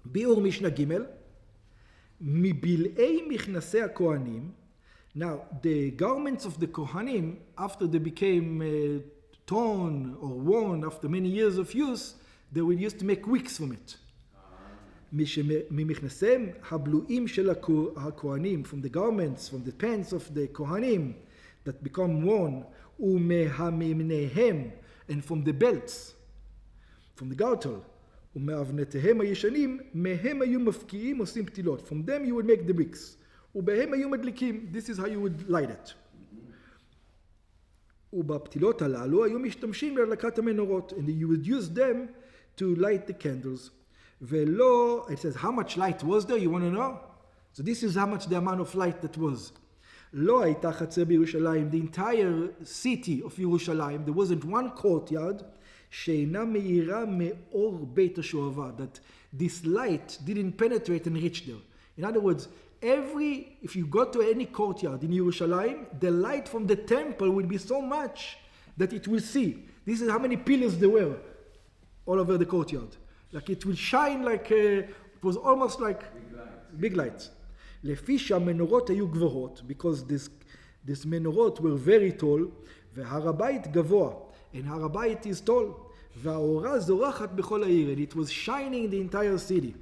ביאור משנה ג' מבלעי מכנסי הכהנים. Now, the garments of the Kohanim, after they became torn or worn after many years of use, they would used to make wicks from it. ממכנסיהם הבלועים של הכהנים, from the garments, from the pants of the Kohanim that become worn, ומהממניהם, and from the belts, from the gartel, ומאבנתיהם הישנים, מהם היו מפקיעים עושים פתילות. From them you would make the wicks. ובהם היו מדליקים, this is how you would light it. ובפתילות הללו היו משתמשים להדלקת המנורות, and you would use them to light the candles. ולא, it says how much light was there, you want to know? So this is how much the amount of light that was. לא הייתה חצר בירושלים, the entire city of ירושלים, there wasn't one courtyard, שאינה מאירה מאור בית השואבה, that this light didn't penetrate and reach there. In other words, if you go to any courtyard in Yerushalayim, the light from the temple will be so much that it will see. This is how many pillars there were all over the courtyard. Like it will shine like, it was almost like big lights. לפי שהמנורות היו גבוהות, because this menorot were very tall, והר הבית גבוה, and הר הבית is tall, והאורה זורחת בכל העיר, and it was shining in the entire city.